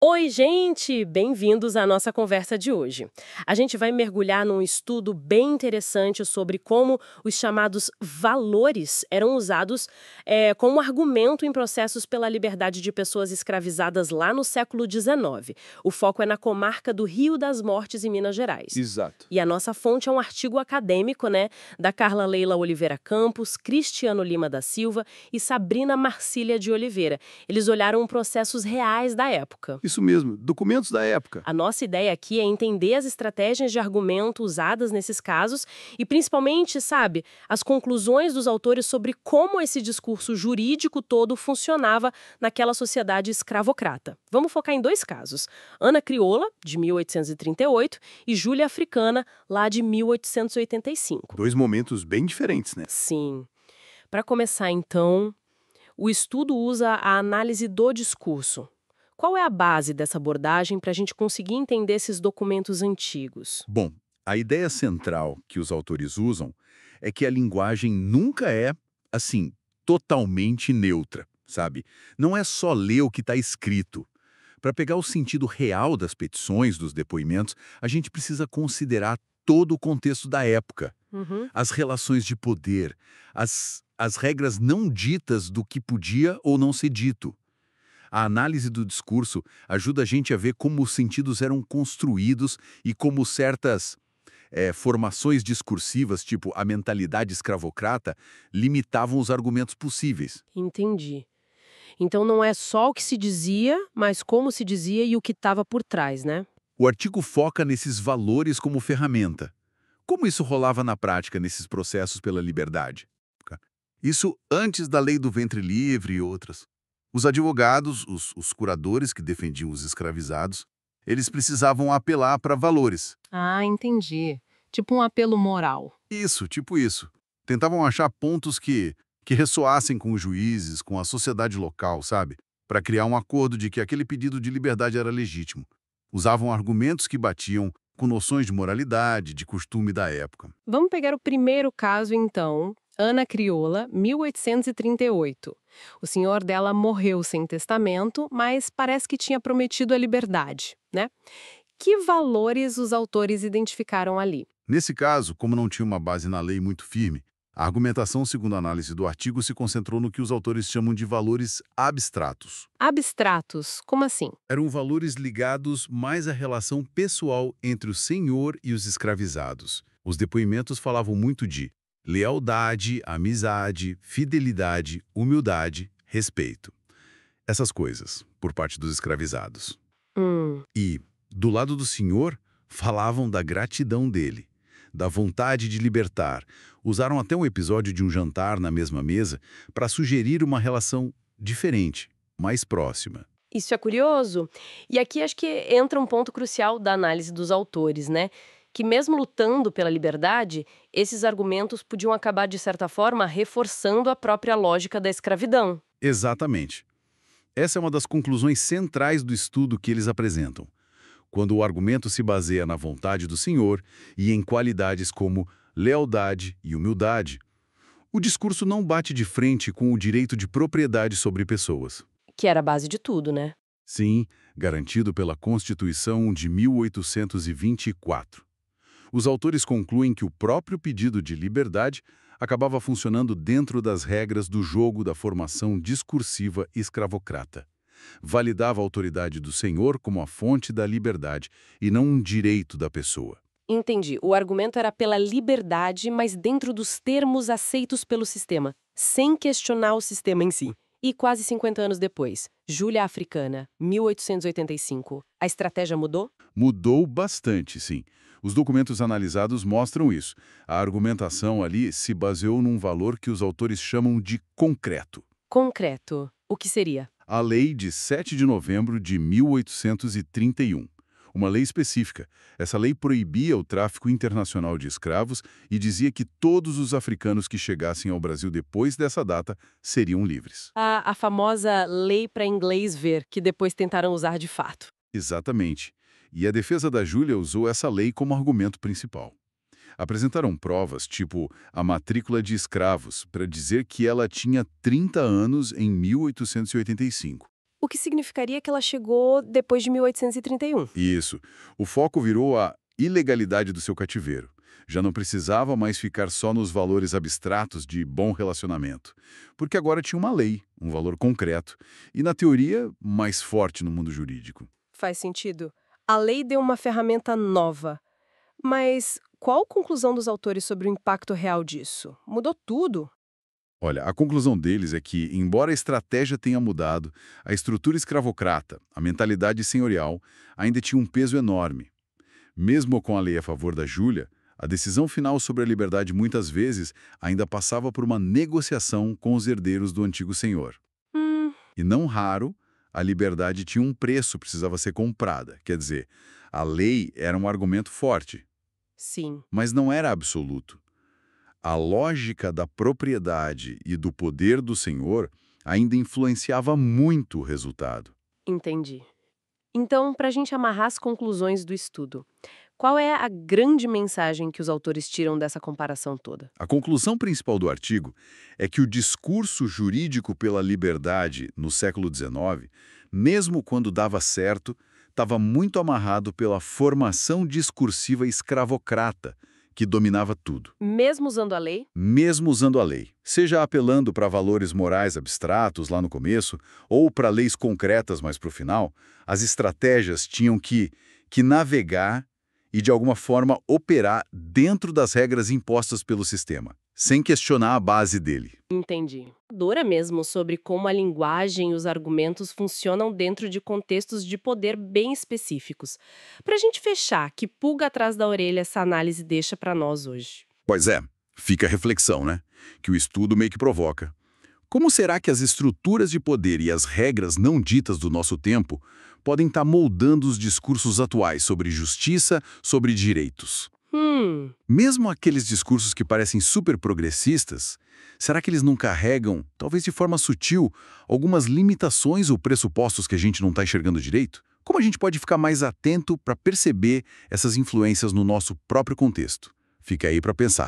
Oi, gente! Bem-vindos à nossa conversa de hoje. A gente vai mergulhar num estudo bem interessante sobre como os chamados valores eram usados como argumento em processos pela liberdade de pessoas escravizadas lá no século XIX. O foco é na comarca do Rio das Mortes, em Minas Gerais. Exato. E a nossa fonte é um artigo acadêmico, né, da Carla Leila Oliveira Campos, Cristiano Lima da Silva e Sabrina Marcília de Oliveira. Eles olharam processos reais da época. Isso mesmo, documentos da época. A nossa ideia aqui é entender as estratégias de argumento usadas nesses casos e, principalmente, sabe, as conclusões dos autores sobre como esse discurso jurídico todo funcionava naquela sociedade escravocrata. Vamos focar em dois casos: Ana Crioula, de 1838, e Júlia Africana, lá de 1885. Dois momentos bem diferentes, né? Sim. Para começar, então, o estudo usa a análise do discurso. Qual é a base dessa abordagem para a gente conseguir entender esses documentos antigos? Bom, a ideia central que os autores usam é que a linguagem nunca é, assim, totalmente neutra, sabe? Não é só ler o que está escrito. Para pegar o sentido real das petições, dos depoimentos, a gente precisa considerar todo o contexto da época. Uhum. As relações de poder, as regras não ditas do que podia ou não ser dito. A análise do discurso ajuda a gente a ver como os sentidos eram construídos e como certas formações discursivas, tipo a mentalidade escravocrata, limitavam os argumentos possíveis. Entendi. Então não é só o que se dizia, mas como se dizia e o que estava por trás, né? O artigo foca nesses valores como ferramenta. Como isso rolava na prática nesses processos pela liberdade? Isso antes da lei do ventre livre e outras. Os advogados, os curadores que defendiam os escravizados, eles precisavam apelar para valores. Ah, entendi. Tipo um apelo moral. Isso, tipo isso. Tentavam achar pontos que ressoassem com os juízes, com a sociedade local, sabe? Para criar um acordo de que aquele pedido de liberdade era legítimo. Usavam argumentos que batiam com noções de moralidade, de costume da época. Vamos pegar o primeiro caso, então. Ana Crioula, 1838. O senhor dela morreu sem testamento, mas parece que tinha prometido a liberdade, né? Que valores os autores identificaram ali? Nesse caso, como não tinha uma base na lei muito firme, a argumentação, segundo a análise do artigo, se concentrou no que os autores chamam de valores abstratos. Abstratos, como assim? Eram valores ligados mais à relação pessoal entre o senhor e os escravizados. Os depoimentos falavam muito de lealdade, amizade, fidelidade, humildade, respeito. Essas coisas, por parte dos escravizados. Hum. E, do lado do senhor, falavam da gratidão dele, da vontade de libertar. Usaram até um episódio de um jantar na mesma mesa para sugerir uma relação diferente, mais próxima. Isso é curioso. E aqui acho que entra um ponto crucial da análise dos autores, né? Que mesmo lutando pela liberdade, esses argumentos podiam acabar, de certa forma, reforçando a própria lógica da escravidão. Exatamente. Essa é uma das conclusões centrais do estudo que eles apresentam. Quando o argumento se baseia na vontade do senhor e em qualidades como lealdade e humildade, o discurso não bate de frente com o direito de propriedade sobre pessoas. Que era a base de tudo, né? Sim, garantido pela Constituição de 1824. Os autores concluem que o próprio pedido de liberdade acabava funcionando dentro das regras do jogo da formação discursiva escravocrata. Validava a autoridade do senhor como a fonte da liberdade e não um direito da pessoa. Entendi. O argumento era pela liberdade, mas dentro dos termos aceitos pelo sistema, sem questionar o sistema em si. E quase 50 anos depois, Júlia Africana, 1885. A estratégia mudou? Mudou bastante, sim. Os documentos analisados mostram isso. A argumentação ali se baseou num valor que os autores chamam de concreto. Concreto. O que seria? A Lei de 7 de novembro de 1831. Uma lei específica. Essa lei proibia o tráfico internacional de escravos e dizia que todos os africanos que chegassem ao Brasil depois dessa data seriam livres. A famosa lei para inglês ver, que depois tentaram usar de fato. Exatamente. E a defesa da Júlia usou essa lei como argumento principal. Apresentaram provas, tipo a matrícula de escravos, para dizer que ela tinha 30 anos em 1885. o que significaria que ela chegou depois de 1831. Isso. O foco virou a ilegalidade do seu cativeiro. Já não precisava mais ficar só nos valores abstratos de bom relacionamento, porque agora tinha uma lei, um valor concreto, e, na teoria, mais forte no mundo jurídico. Faz sentido. A lei deu uma ferramenta nova. Mas qual a conclusão dos autores sobre o impacto real disso? Mudou tudo? Olha, a conclusão deles é que, embora a estratégia tenha mudado, a estrutura escravocrata, a mentalidade senhorial, ainda tinha um peso enorme. Mesmo com a lei a favor da Júlia, a decisão final sobre a liberdade muitas vezes ainda passava por uma negociação com os herdeiros do antigo senhor. Hum, E não raro, a liberdade tinha um preço, precisava ser comprada. Quer dizer, a lei era um argumento forte, sim, mas não era absoluto. A lógica da propriedade e do poder do senhor ainda influenciava muito o resultado. entendi. Então, para a gente amarrar as conclusões do estudo, qual é a grande mensagem que os autores tiram dessa comparação toda? A conclusão principal do artigo é que o discurso jurídico pela liberdade no século XIX, mesmo quando dava certo, estava muito amarrado pela formação discursiva escravocrata, que dominava tudo. Mesmo usando a lei? Mesmo usando a lei, seja apelando para valores morais abstratos lá no começo, ou para leis concretas mais para o final, as estratégias tinham que navegar e, de alguma forma, operar dentro das regras impostas pelo sistema, sem questionar a base dele. Entendi. Dora mesmo sobre como a linguagem e os argumentos funcionam dentro de contextos de poder bem específicos. Para a gente fechar, que pulga atrás da orelha essa análise deixa para nós hoje? Pois é, fica a reflexão, né? Que o estudo meio que provoca. Como será que as estruturas de poder e as regras não ditas do nosso tempo podem estar moldando os discursos atuais sobre justiça, sobre direitos? Mesmo aqueles discursos que parecem super progressistas, será que eles não carregam, talvez de forma sutil, algumas limitações ou pressupostos que a gente não está enxergando direito? Como a gente pode ficar mais atento para perceber essas influências no nosso próprio contexto? Fica aí para pensar.